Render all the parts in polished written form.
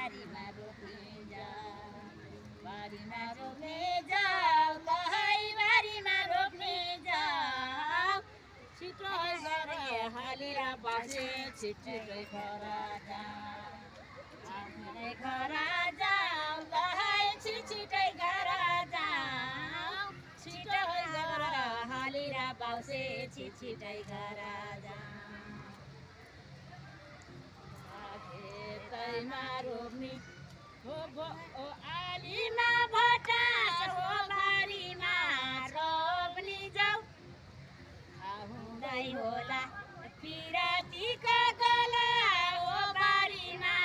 बारीमा रोप्ने जाऊ बारीमा रोप्ने जाऊ कहीँ बारीमा रोप्ने जाऊ छिटो गरे हालेर बसे छिटै घर जाऊ घर जाऊ कहीँ छिटै घर जाऊ छिटो गर हालेर बसे छिटै घर जाऊ खेतैमा रोप्ने हो आलीमा भटास हो बारीमा रोप्ने जाऊ हुँदै होला पिरातीका गला हो बारीमा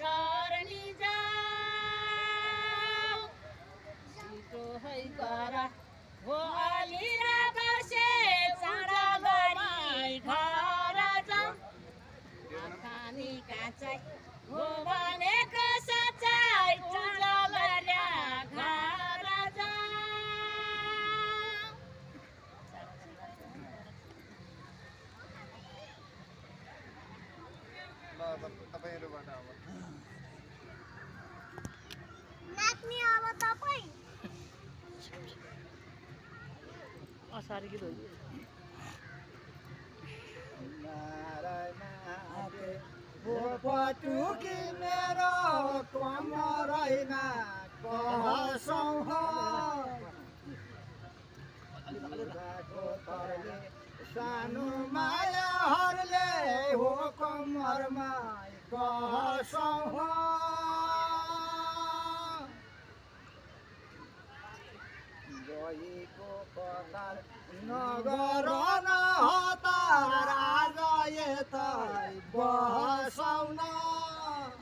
रोर्ने जाऊ छिटो है गर हो अलिर बसे चाँडो गरी घर जाऊ खानी काँचै हो भनेको सचाइ चाँडो गरी घर जाऊ तपाईहरुबाट अब नाच्ने अब तपाईँ असारी गीत हो पटुकी मेरो कमरैमा कहसौँ सानो मायाहरूले हो कमरमा कहसौँ गएको कतार नगर न हतार आज यतै बहसौँ न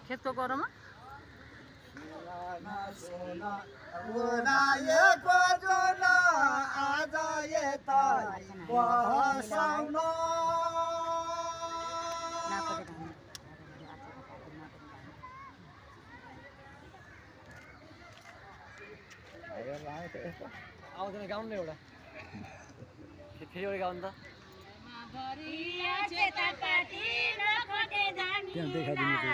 खेतको गरमा सोना ओराएको जुन आज यतै बहसौँ न आउँदैन गाउनु न एउटा फेरि एउटा गाउनु त यता देख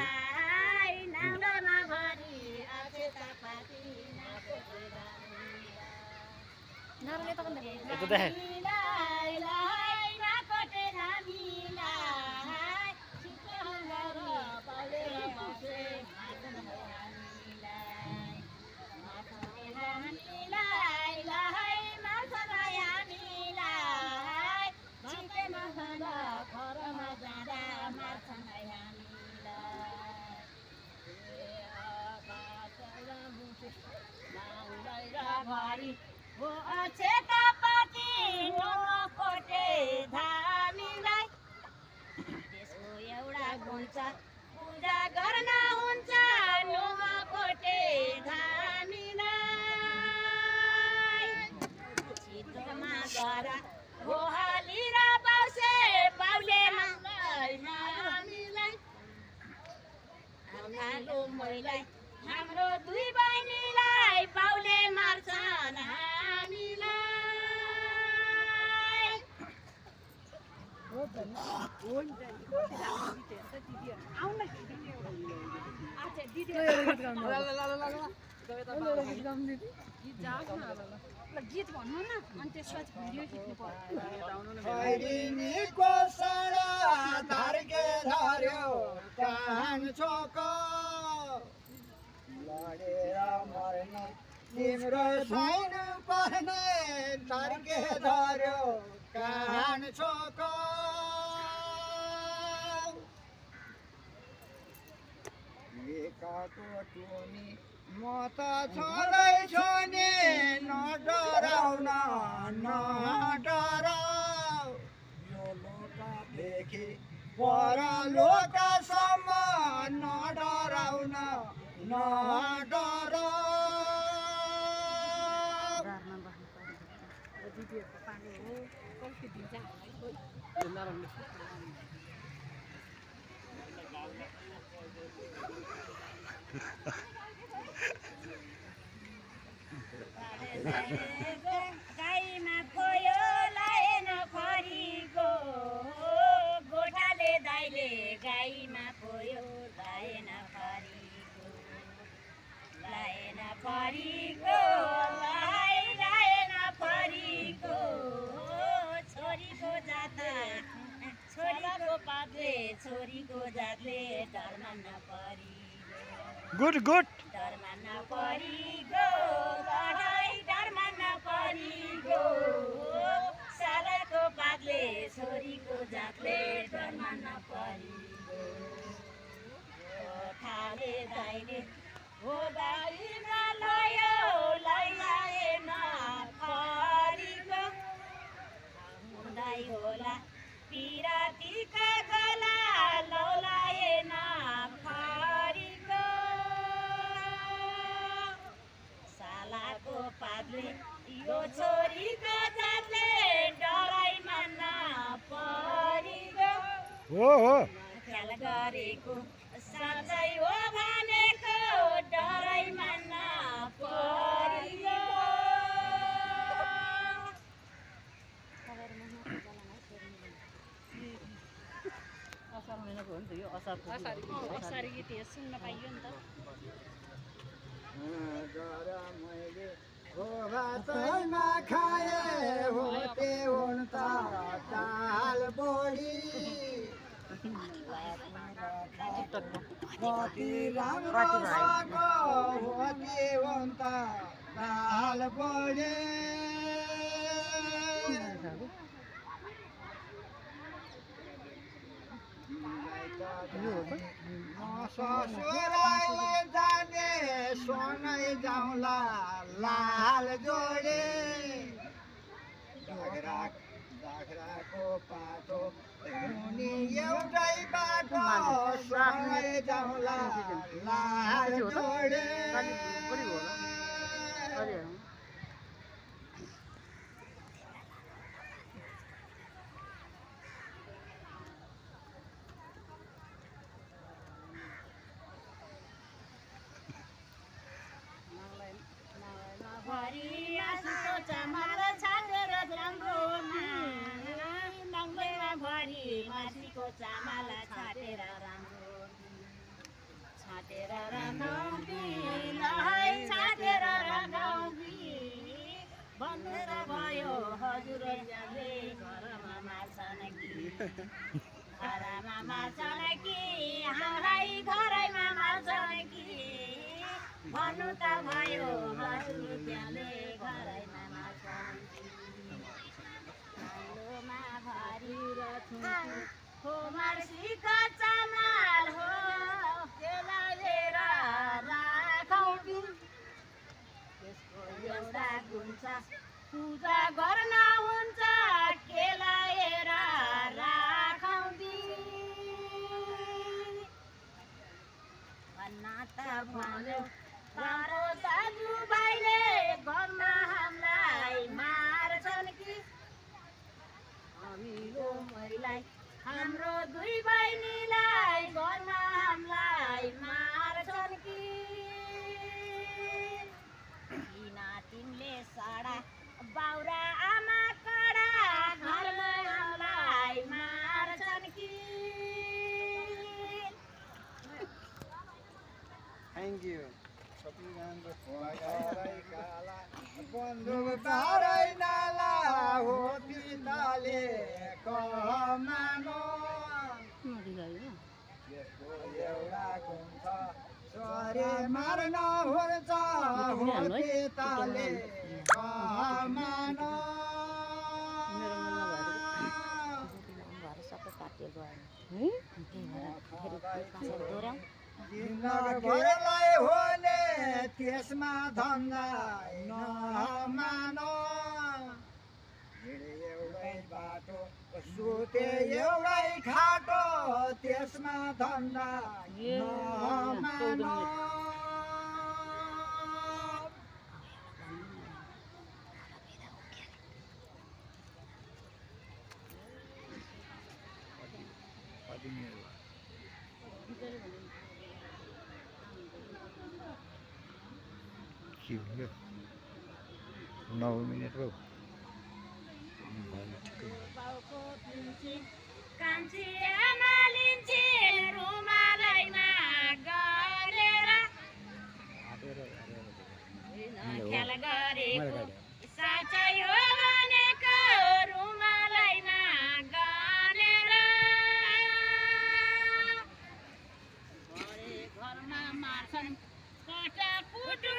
अक्षतापति नुकोटे धामीलाई त्यसको एउटा गुन्छ पूजा गर्न हुन्छ नुकोटे धामीलाई छिटोमा गर हो हालेर बसे बाउले हामीलाई आमालो मैलाई हाम्रो दुई बहिनीलाई बाउले मार्छन् हामीलाई गीत भन्नु न अनि त्यसपछि भिडियो खिच्नु पर्यो खैरिनीको सडा धर्के धर्यो कान छोक लडेर मर्ने तिम्रो छैन पर्ने धर्के धर्यो कान छोक एकाको टोनी म त छँदैछु नि नडराउन नडराउ यो लोकदेखि पर लोकसम्म नडराउन नडराउ गाईमा खोयो लाएन खरीको गोठाले दाइले गाईमा खोयो लाएन खरीको फरीको लगाएन फरीको छोरीको जातले छोरीको जातले डरमा नपरीको गुड गुड डरमा नपरीको लडाई डरमा नपरीको सालाको पातले छोरीको जातले डरमा नपरीको ठाले दाइले हो बारीमा लयो लैलाएन फरीको हुँदै होला पिरातीका गला लौलाएन फरीको सालाको पातले यो छोरीको जातले डराइमा नपरीको हो ख्याल गरेको साँच्चै हो भनेको डराइमा नपरीको असार महिनाको हो नि त यो असारको असारी गीत यहाँ सुन्न पाइयो नि त हो भातैमा खाए होते हुन् त दाल बोडी कति राम्रो सागो होते हुन् त दाल बोडी ससुराली जाने सँगै जाउँला लाल जोडे बाख्राको पाटो मुनि एउटै बाटो सँगै जाउँला लाल जोडे आँसुको चामल छाटेर राम्रोमा नङ्गैमा भरी मासीको चामल छाटेर राँधौँ लहै छाटेर राँधौँ बन्द भयो हजुर ज्याले घरमा मार्छन् कि हाम्रै घरैमा मार्छन् कि भन्नु त भयो हजुर ज्याले घरैमा मार्छन् आलोमा भरिरहन्छु हो मार्सीको चामल हो केलाएर राखौँ त्यसको एउटा हुन्छ पूजा गर्न हुन्छ केलाएर राखौँ भन्न त भन्यो तारो दाजुभाइले घरमा हामीलाई मार्छन् कि अमिलो मैलाई हाम्रो दुई बहिनीलाई घरमा हामीलाई मार्छन् कि तिमीले साडा बाउरा आमा कडा घरमा हामीलाई मार्छन् कि थ्याङ्क यू बन्धु बारै नाला हो पिताले कमानो त्यसको एउटा हुन्छ सरे मार्न हुन्छ हो पिताले कमानो दिनभरलाई होने त्यसमा धन्दा नमानो एउटै बाटो सुते एउटै खाटो त्यसमा धन्दा नमानो के भयो 9 मिनट भयो कान्छी आमा लिन्छे रुमालैमा गरेर भनेको साँच्चै हो भनेको रुमालैमा गनेर घरे घरमा मार्छन् कटा पुटु